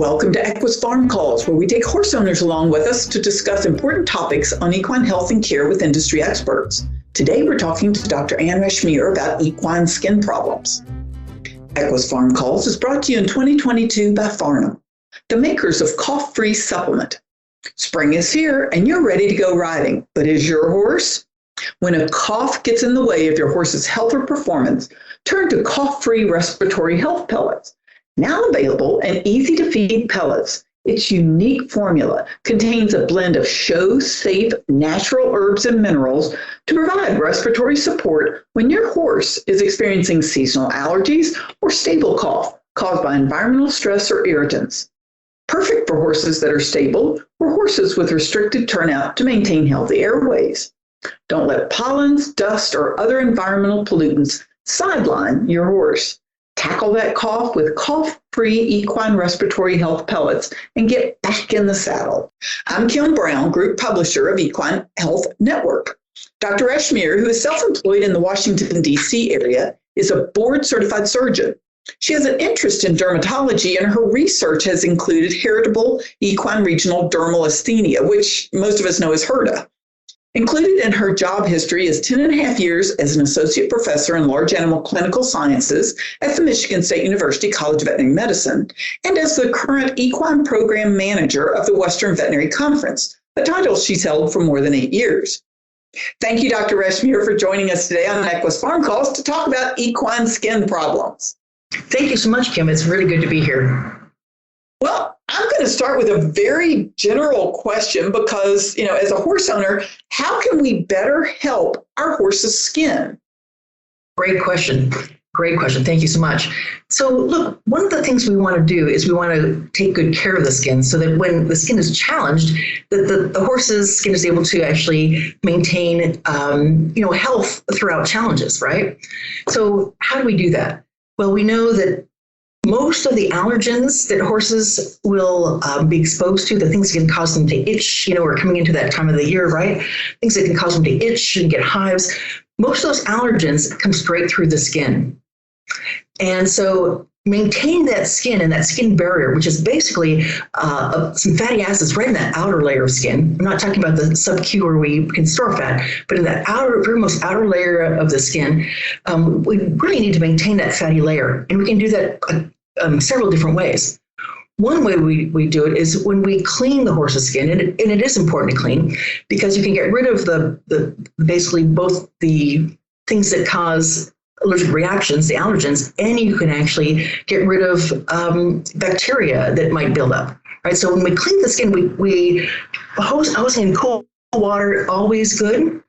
Welcome to EQUUS Farm Calls, where we take horse owners along with us to discuss important topics on equine health and care with industry experts. Today, we're talking to Dr. Rashmir about equine skin problems. EQUUS Farm Calls is brought to you in 2022 by Farnam, the makers of cough-free supplement. Spring is here and you're ready to go riding, but is your horse? When a cough gets in the way of your horse's health or performance, turn to cough-free respiratory health pellets. Now available and easy to feed pellets, its unique formula contains a blend of show-safe natural herbs and minerals to provide respiratory support when your horse is experiencing seasonal allergies or stable cough caused by environmental stress or irritants. Perfect for horses that are stable or horses with restricted turnout to maintain healthy airways. Don't let pollens, dust, or other environmental pollutants sideline your horse. Tackle that cough with cough-free equine respiratory health pellets and get back in the saddle. I'm Kim Brown, group publisher of Equine Health Network. Dr. Rashmir, who is self-employed in the Washington, D.C. area, is a board-certified surgeon. She has an interest in dermatology, and her research has included heritable equine regional dermal asthenia, which most of us know as HERDA. Included in her job history is 10 and a half years as an associate professor in large animal clinical sciences at the Michigan State University College of Veterinary Medicine, and as the current equine program manager of the Western Veterinary Conference, a title she's held for more than 8 years. Thank you, Dr. Rashmir, for joining us today on EQUUS Farm Calls to talk about equine skin problems. Thank you so much, Kim. It's really good to be here. Well, I'm going to start with a very general question because, as a horse owner, how can we better help our horse's skin? Great question. Thank you so much. So look, one of the things we want to do is we want to take good care of the skin so that when the skin is challenged, that the horse's skin is able to actually maintain, health throughout challenges, right? So how do we do that? Well, we know that most of the allergens that horses will be exposed to, the things that can cause them to itch, we're coming into that time of the year, right? Things that can cause them to itch and get hives. Most of those allergens come straight through the skin. And so maintain that skin and that skin barrier, which is basically some fatty acids right in that outer layer of skin. I'm not talking about the sub-Q where we can store fat, but in that most outer layer of the skin, we really need to maintain that fatty layer. And we can do that several different ways. One way we do it is when we clean the horse's skin, and it is important to clean because you can get rid of the basically both the things that cause allergic reactions, the allergens, and you can actually get rid of bacteria that might build up, right? So when we clean the skin, hosing in cool water, always good.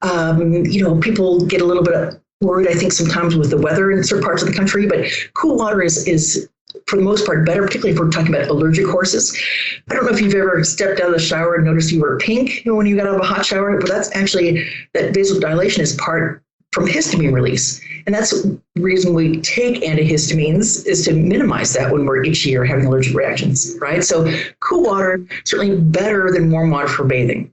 People get a little bit worried, I think, sometimes with the weather in certain parts of the country, but cool water is for the most part better, particularly if we're talking about allergic horses. I don't know if you've ever stepped out of the shower and noticed you were pink when you got out of a hot shower, but that's actually, that vasodilation is part from histamine release. And that's the reason we take antihistamines is to minimize that when we're itchy or having allergic reactions, right? So cool water, certainly better than warm water for bathing.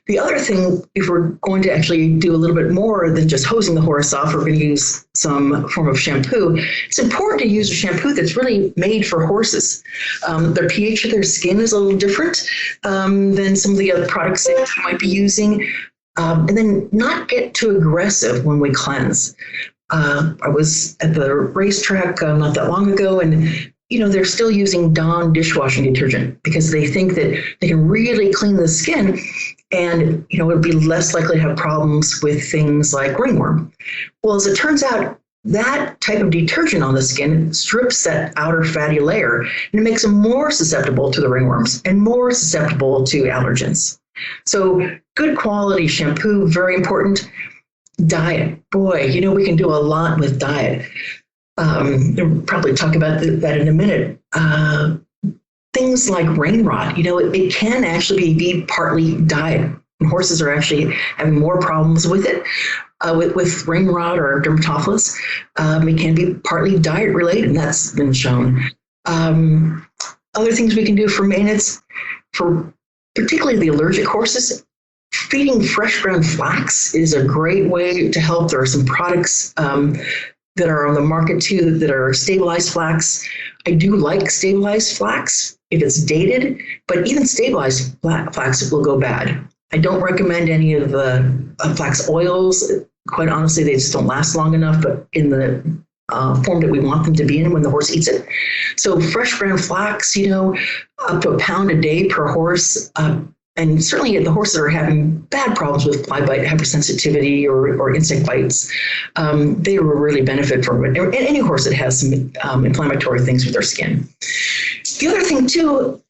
The other thing, if we're going to actually do a little bit more than just hosing the horse off, we're going to use some form of shampoo. It's important to use a shampoo that's really made for horses. Their pH of their skin is a little different than some of the other products that you might be using. And then not get too aggressive when we cleanse. I was at the racetrack not that long ago, and they're still using Dawn dishwashing detergent because they think that they can really clean the skin and, it'll be less likely to have problems with things like ringworm. Well, as it turns out, that type of detergent on the skin strips that outer fatty layer and it makes them more susceptible to the ringworms and more susceptible to allergens. So good quality shampoo, very important. Diet, boy, we can do a lot with diet. We'll probably talk about that in a minute. Things like rain rot, it can actually be partly diet. And horses are actually having more problems with it, with rain rot or dermatophilus. It can be partly diet related, and that's been shown. Other things we can do for maintenance, for particularly the allergic horses, feeding fresh ground flax is a great way to help. There are some products that are on the market too that are stabilized flax. I do like stabilized flax if it's dated, but even stabilized flax will go bad. I don't recommend any of the flax oils. Quite honestly, they just don't last long enough, but in the form that we want them to be in when the horse eats it. So fresh ground flax, up to a pound a day per horse. And certainly the horses that are having bad problems with fly bite, hypersensitivity, or insect bites, they will really benefit from it. And any horse that has some inflammatory things with their skin. The other thing too,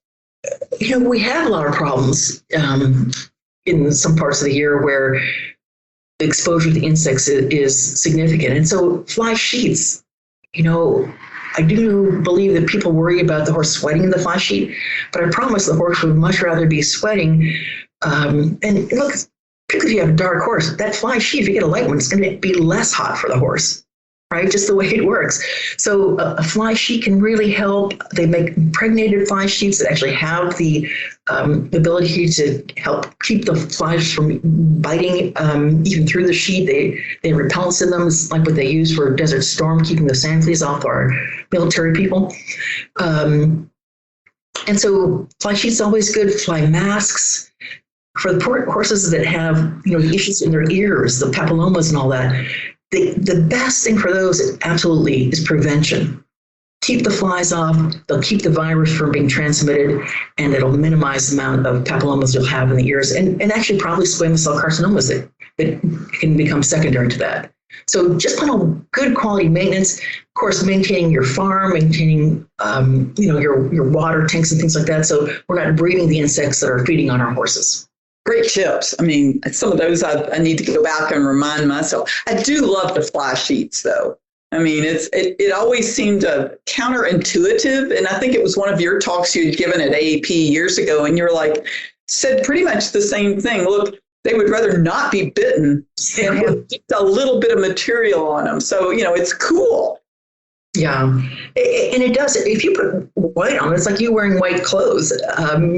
we have a lot of problems in some parts of the year where the exposure to insects is significant. And so fly sheets, I do believe that people worry about the horse sweating in the fly sheet, but I promise the horse would much rather be sweating. And look, particularly if you have a dark horse, that fly sheet, if you get a light one, it's going to be less hot for the horse, right? Just the way it works. So a fly sheet can really help. They make impregnated fly sheets that actually have the ability to help keep the flies from biting even through the sheet. They have repellents in them. It's like what they use for Desert Storm, keeping the sand fleas off our military people. And so fly sheets always good. Fly masks. For the horses that have the issues in their ears, the papillomas and all that, the best thing for those absolutely is prevention. Keep the flies off, they'll keep the virus from being transmitted, and it'll minimize the amount of papillomas you'll have in the ears, and actually probably squamous cell carcinomas that can become secondary to that. So just plain old good quality maintenance. Of course, maintaining your farm, maintaining your water tanks and things like that, so we're not breeding the insects that are feeding on our horses. Great tips. I mean, some of those I need to go back and remind myself. I do love the fly sheets, though. I mean, it always seemed counterintuitive. And I think it was one of your talks you had given at AAP years ago. And you're like, said pretty much the same thing. Look, they would rather not be bitten and have just a little bit of material on them. So, it's cool. Yeah. And it does. If you put white on, it's like you wearing white clothes.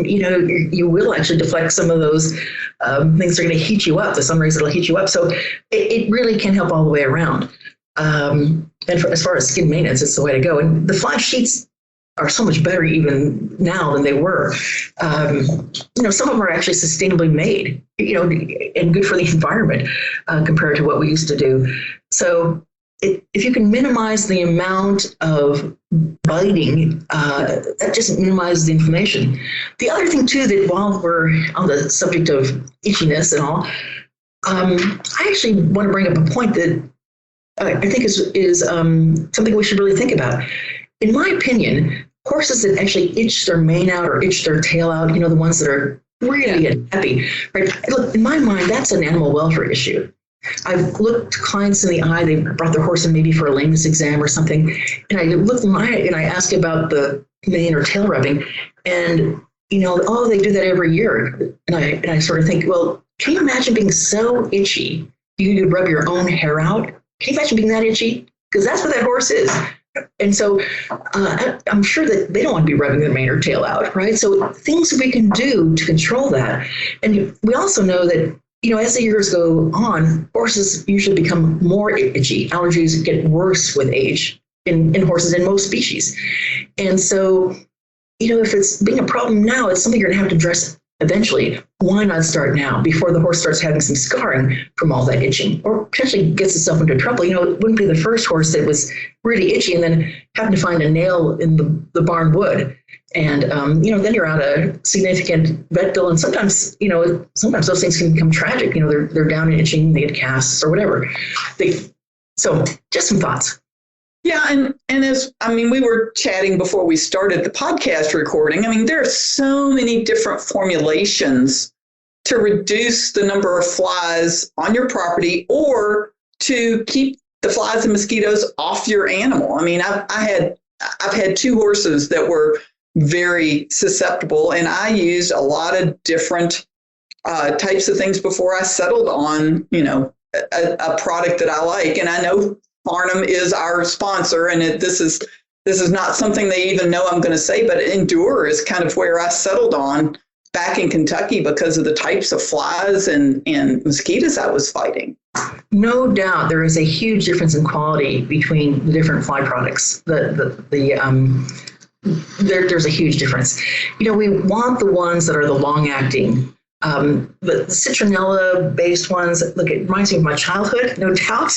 You will actually deflect some of those things that are going to heat you up. The sun rays that'll heat you up. So it really can help all the way around. And as far as skin maintenance, it's the way to go. And the fly sheets are so much better even now than they were. Some of them are actually sustainably made, and good for the environment compared to what we used to do. So if you can minimize the amount of biting, that just minimizes the inflammation. The other thing too, that while we're on the subject of itchiness and all, I actually want to bring up a point that I think is something we should really think about. In my opinion, horses that actually itch their mane out or itch their tail out, the ones that are really unhappy, right? Look, in my mind, that's an animal welfare issue. I've looked clients in the eye, they brought their horse in maybe for a lameness exam or something, and I look in my eye and I ask about the mane or tail rubbing, and they do that every year. And I sort of think, well, can you imagine being so itchy you could rub your own hair out? Can you imagine being that itchy? Because that's what that horse is. And so I'm sure that they don't want to be rubbing their mane or tail out, right? So things we can do to control that. And we also know that as the years go on, horses usually become more itchy. Allergies get worse with age in horses in most species. And so, if it's being a problem now, it's something you're going to have to address eventually. Why not start now before the horse starts having some scarring from all that itching or potentially gets itself into trouble? It wouldn't be the first horse that was really itchy and then happened to find a nail in the barn wood. And, then you're out a significant vet bill. And sometimes those things can become tragic. They're down and itching, they get casts or whatever. So just some thoughts. Yeah. And we were chatting before we started the podcast recording. There are so many different formulations to reduce the number of flies on your property or to keep the flies and mosquitoes off your animal. I've had two horses that were very susceptible, and I used a lot of different types of things before I settled on, a product that I like. And I know Farnam is our sponsor, and this is not something they even know I'm going to say, but Endure is kind of where I settled on back in Kentucky because of the types of flies and mosquitoes I was fighting. No doubt, there is a huge difference in quality between the different fly products. There's a huge difference. We want the ones that are the long-acting. The citronella-based ones, look, it reminds me of my childhood, no doubt,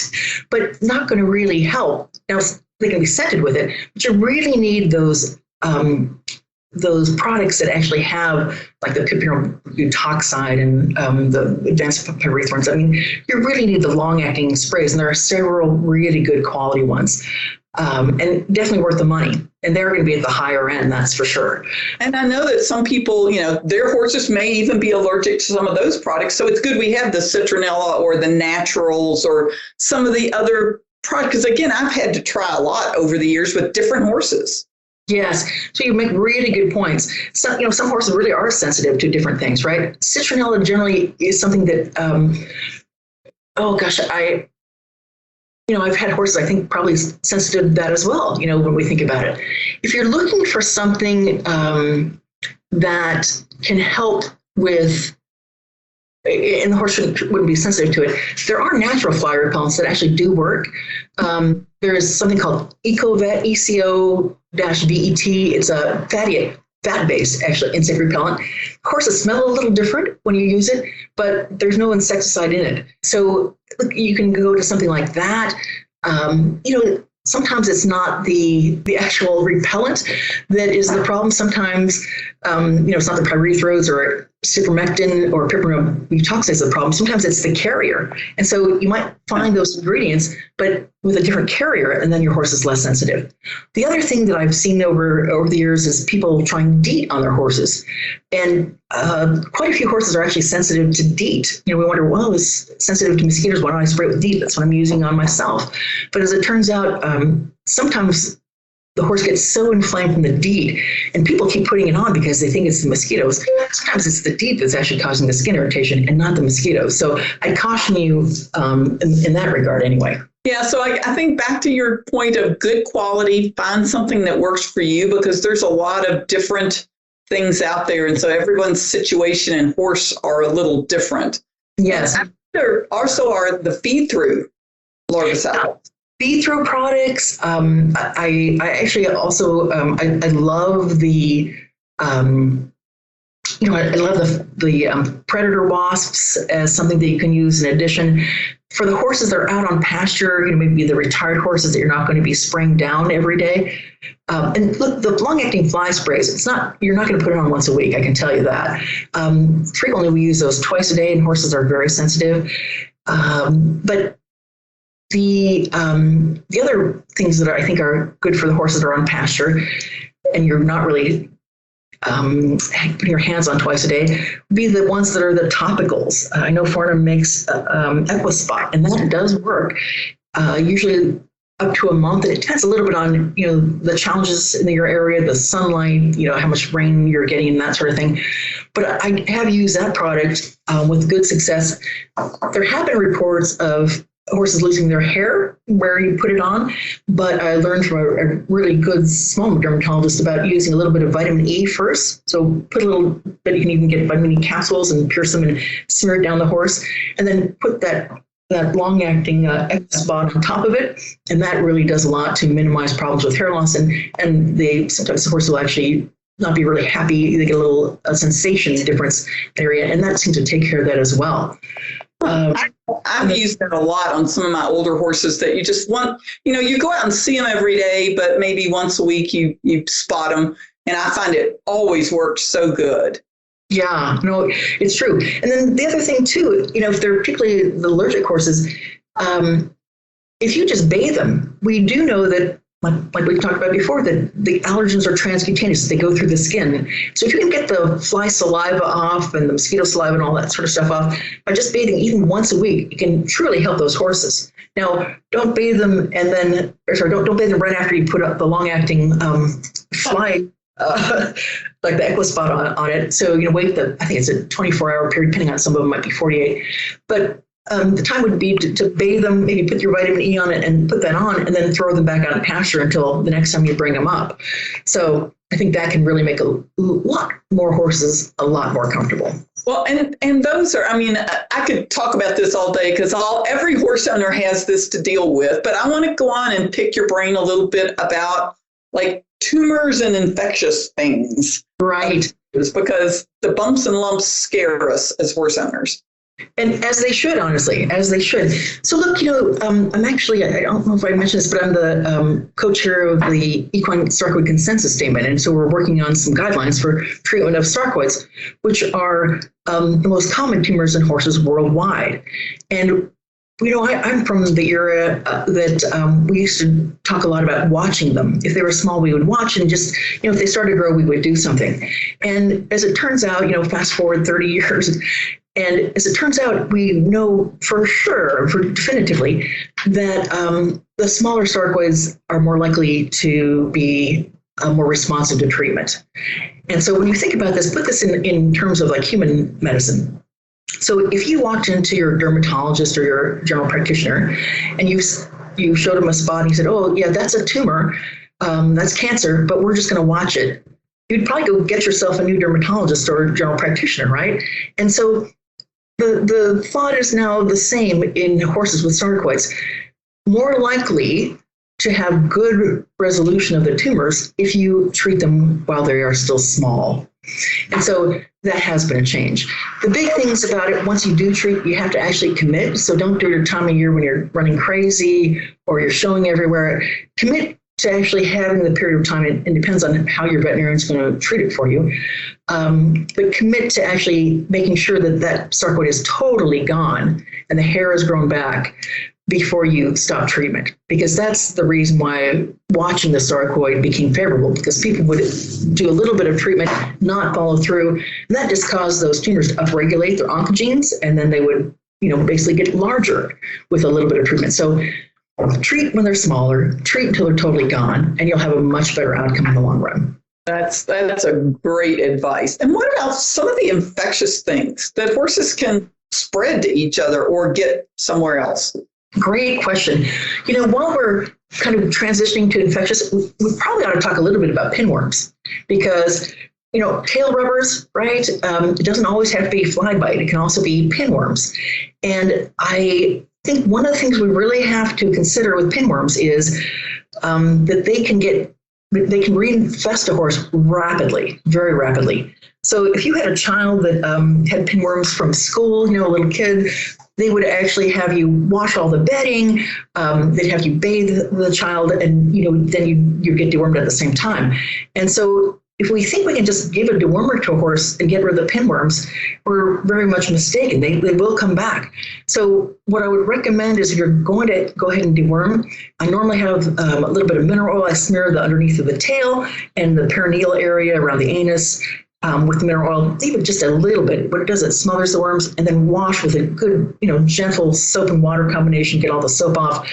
but not going to really help. Now, they can be scented with it, but you really need those products that actually have, like the piperonal butoxide and the advanced pyrethroids. I mean, you really need the long-acting sprays, and there are several really good quality ones, and definitely worth the money. And they're going to be at the higher end, that's for sure. And I know that some people, their horses may even be allergic to some of those products. So it's good we have the citronella or the naturals or some of the other products. Because again, I've had to try a lot over the years with different horses. Yes. So you make really good points. Some horses really are sensitive to different things, right? Citronella generally is something that, I've had horses, I think, probably sensitive to that as well, when we think about it. If you're looking for something that can help with, and the horse wouldn't be sensitive to it, there are natural fly repellents that actually do work. There's something called EcoVet, ECO-VET. It's a fat-based, actually, insect repellent. Horses smell a little different when you use it, but there's no insecticide in it. So you can go to something like that. Sometimes it's not the actual repellent that is the problem. Sometimes, it's not the pyrethroids or cypermectin or piperonal butoxide is the problem. Sometimes it's the carrier. And so you might find those ingredients, but with a different carrier, and then your horse is less sensitive. The other thing that I've seen over the years is people trying DEET on their horses. And quite a few horses are actually sensitive to DEET. We wonder, well, it's sensitive to mosquitoes. Why don't I spray it with DEET? That's what I'm using on myself. But as it turns out, sometimes the horse gets so inflamed from the DEET, and people keep putting it on because they think it's the mosquitoes. Sometimes it's the DEET that's actually causing the skin irritation and not the mosquitoes. So I caution you in that regard anyway. Yeah, so I think back to your point of good quality, find something that works for you, because there's a lot of different things out there. And so everyone's situation and horse are a little different. Yes. There also are the feed-through larvicides. Feed-through products. I actually also I love the I love the predator wasps as something that you can use in addition. For the horses that are out on pasture, maybe the retired horses that you're not going to be spraying down every day. And look, the long-acting fly sprays, you're not going to put it on once a week, I can tell you that. Frequently we use those twice a day, and horses are very sensitive. But the other things that I think are good for the horses that are on pasture, and you're not really putting your hands on twice a day, would be the ones that are the topicals. I know Farnam makes EQUUS, and that does work. Usually up to a month. And it depends a little bit on, the challenges in your area, the sunlight, how much rain you're getting and that sort of thing. But I have used that product with good success. There have been reports of horses losing their hair where you put it on, but I learned from a really good small dermatologist about using a little bit of vitamin E first. So put a little bit, you can even get vitamin E capsules and pierce them and smear it down the horse, and then put that long-acting EQUUS on top of it, and that really does a lot to minimize problems with hair loss. And sometimes the horse will actually not be really happy. They get a sensation difference area, and that seems to take care of that as well. I've used it a lot on some of my older horses that you just want, you go out and see them every day, but maybe once a week you spot them. And I find it always works so good. Yeah, no, it's true. And then the other thing too, if they're particularly the allergic horses, if you just bathe them, we do know that, like we talked about before, that the allergens are transcutaneous. They go through the skin. So if you can get the fly saliva off and the mosquito saliva and all that sort of stuff off by just bathing even once a week, it can truly help those horses. Now, don't bathe them don't bathe them right after you put up the long-acting fly, like the EQUUS on it. So, wait I think it's a 24-hour period, depending on some of them might be 48. But the time would be to bathe them, maybe put your vitamin E on it and put that on, and then throw them back out in pasture until the next time you bring them up. So I think that can really make a lot more horses a lot more comfortable. Well, and those are, I mean, I could talk about this all day because every horse owner has this to deal with, but I want to go on and pick your brain a little bit about like tumors and infectious things. Right. Because the bumps and lumps scare us as horse owners. And as they should, honestly, as they should. So look, I'm actually, I don't know if I mentioned this, but I'm the co-chair of the Equine Sarcoid Consensus Statement. And so we're working on some guidelines for treatment of sarcoids, which are the most common tumors in horses worldwide. And, I'm from the era that we used to talk a lot about watching them. If they were small, we would watch, and just, if they started to grow, we would do something. And as it turns out, fast forward 30 years, and as it turns out, we know for sure, definitively, that the smaller sarcoids are more likely to be more responsive to treatment. And so when you think about this, put this in terms of like human medicine. So if you walked into your dermatologist or your general practitioner and you showed him a spot and he said, oh, yeah, that's a tumor, that's cancer, but we're just going to watch it, you'd probably go get yourself a new dermatologist or general practitioner, right? And so the thought is now the same in horses with sarcoids. More likely to have good resolution of the tumors if you treat them while they are still small. And so that has been a change. The big things about it, once you do treat, you have to actually commit. So don't do it at a time of year when you're running crazy or you're showing everywhere. Commit to actually having the period of time. It depends on how your veterinarian is going to treat it for you. But commit to actually making sure that sarcoid is totally gone and the hair has grown back before you stop treatment, because that's the reason why watching the sarcoid became favorable, because people would do a little bit of treatment, not follow through, and that just caused those tumors to upregulate their oncogenes, and then they would, basically get larger with a little bit of treatment. So treat when they're smaller, treat until they're totally gone, and you'll have a much better outcome in the long run. That's a great advice. And what about some of the infectious things that horses can spread to each other or get somewhere else? Great question. While we're kind of transitioning to infectious, we probably ought to talk a little bit about pinworms, because, tail rubbers, right? It doesn't always have to be fly bite. It can also be pinworms. And I think one of the things we really have to consider with pinworms is that they can reinfest a horse rapidly, very rapidly. So if you had a child that had pinworms from school, a little kid, they would actually have you wash all the bedding. They'd have you bathe the child, and then you get dewormed at the same time. And so if we think we can just give a dewormer to a horse and get rid of the pinworms, we're very much mistaken. They will come back. So what I would recommend is, if you're going to go ahead and deworm, I normally have a little bit of mineral oil. I smear the underneath of the tail and the perineal area around the anus. With the mineral oil, even just a little bit. What it does, it smothers the worms, and then wash with a good, gentle soap and water combination, get all the soap off.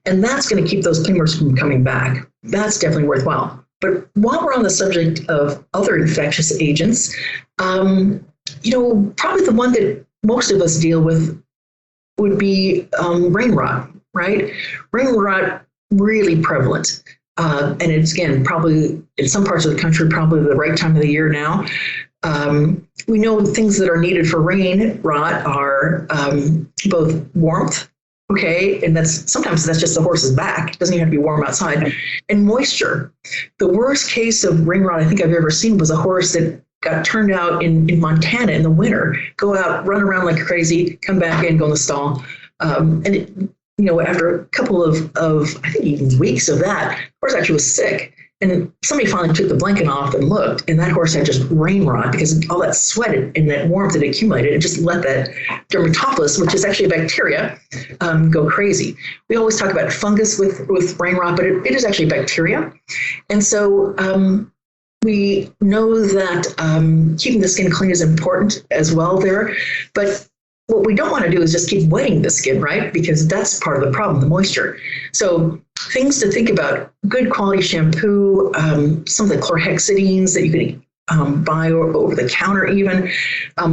And that's going to keep those pinworms from coming back. That's definitely worthwhile. But while we're on the subject of other infectious agents, probably the one that most of us deal with would be rain rot, right? Rain rot, really prevalent. And it's, again, probably in some parts of the country, probably the right time of the year now. We know things that are needed for rain rot are both warmth, okay, and sometimes that's just the horse's back. It doesn't even have to be warm outside, and moisture. The worst case of rain rot I think I've ever seen was a horse that got turned out in Montana in the winter, go out, run around like crazy, come back in, go in the stall, and it, after a couple of I think even weeks of that, the horse actually was sick. And somebody finally took the blanket off and looked, and that horse had just rain rot because all that sweat and that warmth that accumulated, and just let that dermatophilus, which is actually a bacteria, go crazy. We always talk about fungus with rain rot, but it is actually bacteria. And so we know that keeping the skin clean is important as well there. But what we don't want to do is just keep wetting the skin, right? Because that's part of the problem, the moisture. So things to think about: good quality shampoo, some of the chlorhexidines that you can buy over the counter even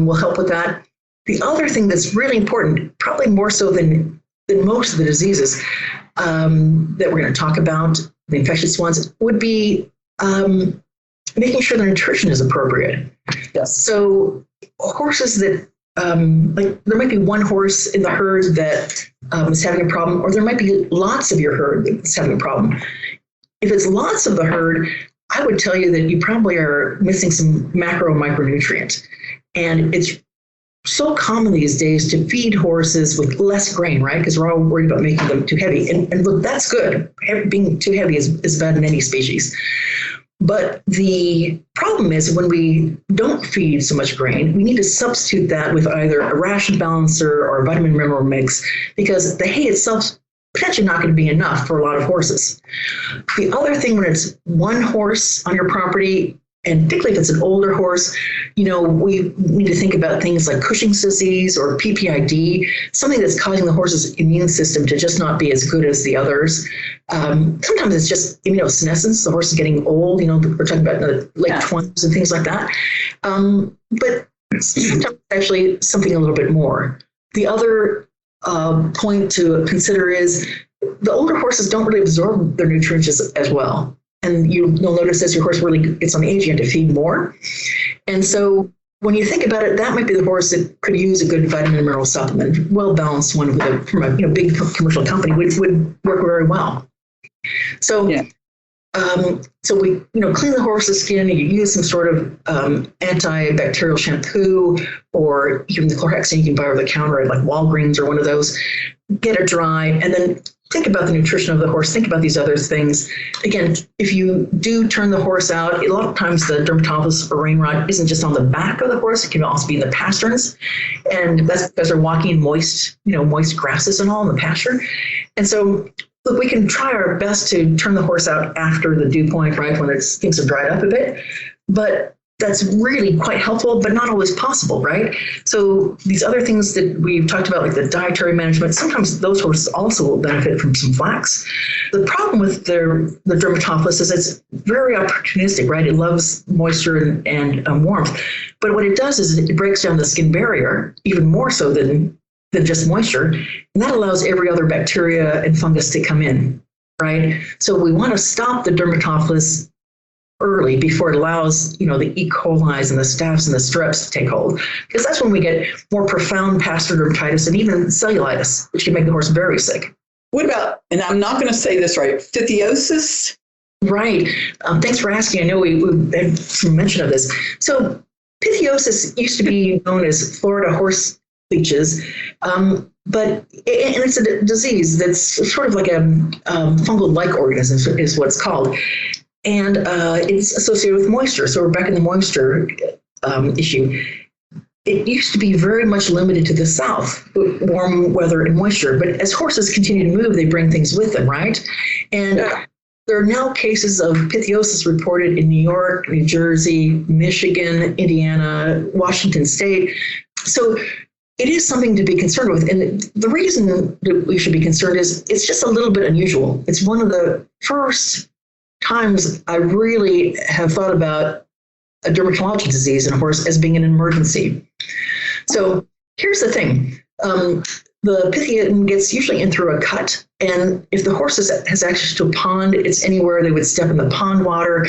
will help with that. The other thing that's really important, probably more so than most of the diseases that we're going to talk about, the infectious ones, would be making sure the nutrition is appropriate. Yes. So horses that, like there might be one horse in the herd that is having a problem, or there might be lots of your herd that's having a problem. If it's lots of the herd, I would tell you that you probably are missing some macro and micronutrient. And it's so common these days to feed horses with less grain, right? Because we're all worried about making them too heavy. And look, that's good. Being too heavy is bad in any species. But the problem is when we don't feed so much grain, we need to substitute that with either a ration balancer or a vitamin mineral mix, because the hay itself potentially not going to be enough for a lot of horses. The other thing, when it's one horse on your property, and particularly if it's an older horse, we need to think about things like Cushing's disease or PPID, something that's causing the horse's immune system to just not be as good as the others. Sometimes it's just immunosenescence. The horse is getting old. We're talking about the late 20s and things like that. But sometimes it's actually something a little bit more. The other point to consider is the older horses don't really absorb their nutrients as well. And you'll notice as your horse really gets on age, you have to feed more. And so when you think about it, that might be the horse that could use a good vitamin and mineral supplement, well-balanced one from a big commercial company, which would work very well. So, so we clean the horse's skin. You use some sort of antibacterial shampoo, or even the chlorhexidine you can buy over the counter at like Walgreens or one of those. Get it dry, and then think about the nutrition of the horse. Think about these other things. Again, if you do turn the horse out, a lot of times the dermatophilus or rain rot isn't just on the back of the horse. It can also be in the pasterns, and that's because they're walking in moist grasses and all in the pasture. And so, look, we can try our best to turn the horse out after the dew point, right, when things have dried up a bit. But that's really quite helpful, but not always possible, right? So these other things that we've talked about, like the dietary management, sometimes those horses also will benefit from some flax. The problem with the dermatophilus is it's very opportunistic, right? It loves moisture and warmth. But what it does is it breaks down the skin barrier even more so than just moisture. And that allows every other bacteria and fungus to come in, right? So we want to stop the dermatophilus early before it allows, the E. coli and the staph and the streps to take hold, because that's when we get more profound pasture dermatitis and even cellulitis, which can make the horse very sick. What about, and I'm not going to say this right, pithiosis? Right. Thanks for asking. I know we had some mention of this. So pithiosis used to be known as Florida horse leeches, but it's a disease that's sort of like a fungal-like organism is what it's called. And it's associated with moisture. So we're back in the moisture issue. It used to be very much limited to the south, warm weather and moisture. But as horses continue to move, they bring things with them, right? And there are now cases of pithiosis reported in New York, New Jersey, Michigan, Indiana, Washington State. So it is something to be concerned with. And the reason that we should be concerned is it's just a little bit unusual. It's one of the first times I really have thought about a dermatologic disease in a horse as being an emergency. So here's the thing. The pythium gets usually in through a cut, and if the horse has access to a pond, it's anywhere they would step in the pond water,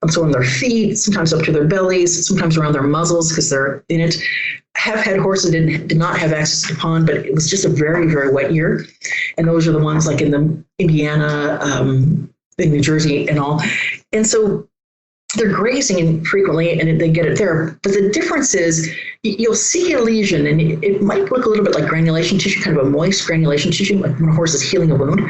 so on their feet, sometimes up to their bellies, sometimes around their muzzles because they're in it. Have had horses that did not have access to the pond, but it was just a very, very wet year, and those are the ones like in the Indiana, in New Jersey and all. And so they're grazing frequently and they get it there. But the difference is you'll see a lesion and it might look a little bit like granulation tissue, kind of a moist granulation tissue, like when a horse is healing a wound,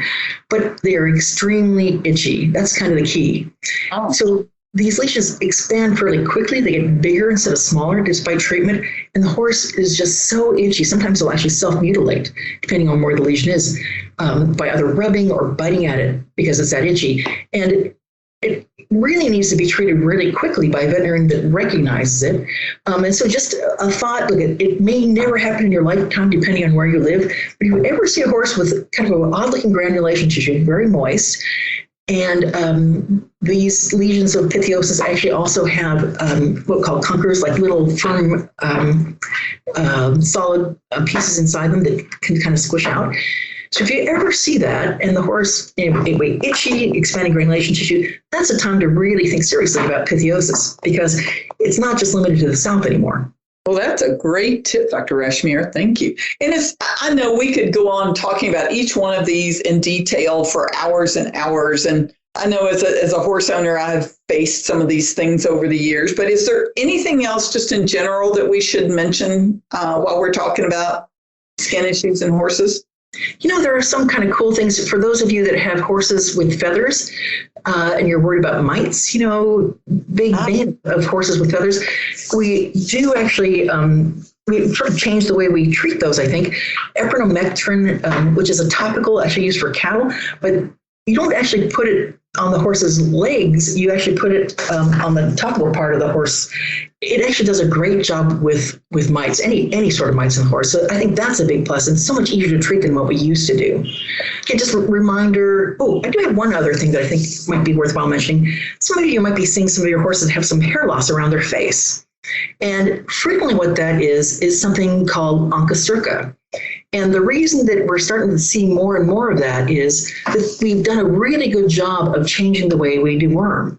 but they are extremely itchy. That's kind of the key. Oh. So these lesions expand fairly quickly. They get bigger instead of smaller despite treatment. And the horse is just so itchy. Sometimes they'll actually self-mutilate, depending on where the lesion is, by either rubbing or biting at it because it's that itchy. And it really needs to be treated really quickly by a veterinarian that recognizes it. And so just a thought, look, it may never happen in your lifetime, depending on where you live. But if you ever see a horse with kind of an odd-looking granulation tissue, very moist, And these lesions of pitheosis actually also have what we call clunkers, like little firm, solid pieces inside them that can kind of squish out. So if you ever see that and the horse anyway, itchy, expanding granulation tissue, that's a time to really think seriously about pitheosis, because it's not just limited to the south anymore. Well, that's a great tip, Dr. Rashmir. Thank you. And I know we could go on talking about each one of these in detail for hours and hours. And I know as a horse owner, I've faced some of these things over the years. But is there anything else just in general that we should mention while we're talking about skin issues in horses? There are some kind of cool things for those of you that have horses with feathers and you're worried about mites, big band of horses with feathers. We do actually, we sort of changed the way we treat those, I think. Epinephrine, which is a topical actually used for cattle, but you don't actually put it on the horse's legs. You actually put it on the topical part of the horse. It actually does a great job with mites, any sort of mites in the horse. So I think that's a big plus. It's so much easier to treat than what we used to do. Okay, just a reminder. Oh, I do have one other thing that I think might be worthwhile mentioning. Some of you might be seeing some of your horses have some hair loss around their face. And frequently what that is something called onchocerca. And the reason that we're starting to see more and more of that is that we've done a really good job of changing the way we deworm.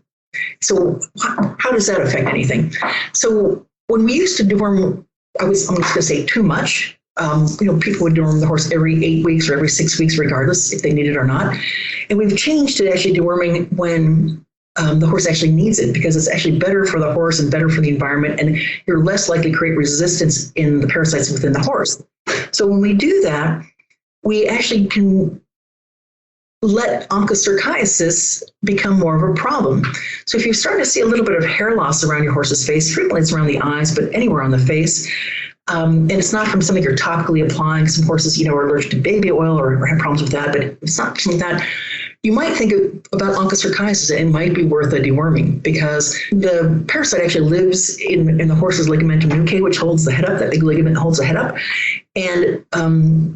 So how does that affect anything? So when we used to deworm, I'm just going to say too much. People would deworm the horse every 8 weeks or every 6 weeks, regardless if they need it or not. And we've changed to actually deworming when the horse actually needs it, because it's actually better for the horse and better for the environment, and you're less likely to create resistance in the parasites within the horse. So when we do that, we actually can let onchocerciasis become more of a problem. So if you're starting to see a little bit of hair loss around your horse's face, frequently it's around the eyes, but anywhere on the face, and it's not from something you're topically applying. Some horses, are allergic to baby oil or have problems with that, but it's not something like that. You might think about onchocerciasis, and it might be worth a deworming, because the parasite actually lives in the horse's ligamentum nuchae, which holds the head up. That big ligament holds the head up. And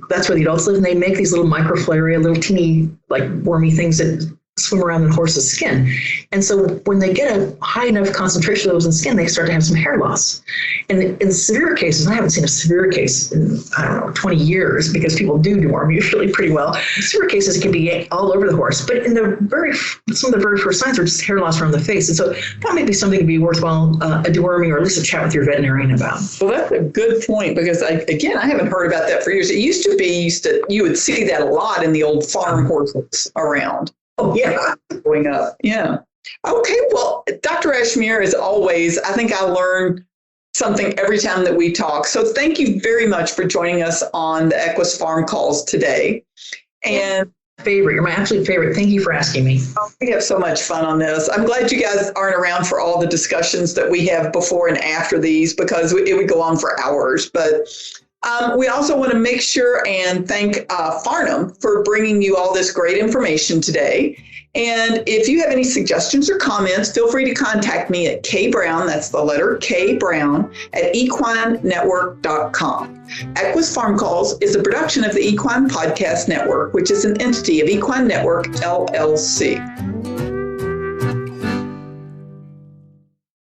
that's where the adults live. And they make these little microflaria, little teeny, like wormy things that swim around in the horse's skin. And so when they get a high enough concentration of those in skin, they start to have some hair loss. And in severe cases, I haven't seen a severe case in, 20 years, because people do deworm usually pretty well. In severe cases, it can be all over the horse. But in some of the very first signs are just hair loss around the face. And so that may be something to be worthwhile, a deworming, or at least a chat with your veterinarian about. Well, that's a good point, because I haven't heard about that for years. It used to be, you would see that a lot in the old farm horses around. Oh, yeah, going up. Yeah. Okay, well, Dr. Rashmir, as always, I think I learn something every time that we talk. So thank you very much for joining us on the EQUUS Farm Calls today. And you're my absolute favorite. Thank you for asking me. We have so much fun on this. I'm glad you guys aren't around for all the discussions that we have before and after these, because it would go on for hours. But we also want to make sure and thank Farnam for bringing you all this great information today. And if you have any suggestions or comments, feel free to contact me at kbrown, that's the letter K Brown, at equinenetwork.com. EQUUS Farm Calls is a production of the Equine Podcast Network, which is an entity of Equine Network, LLC.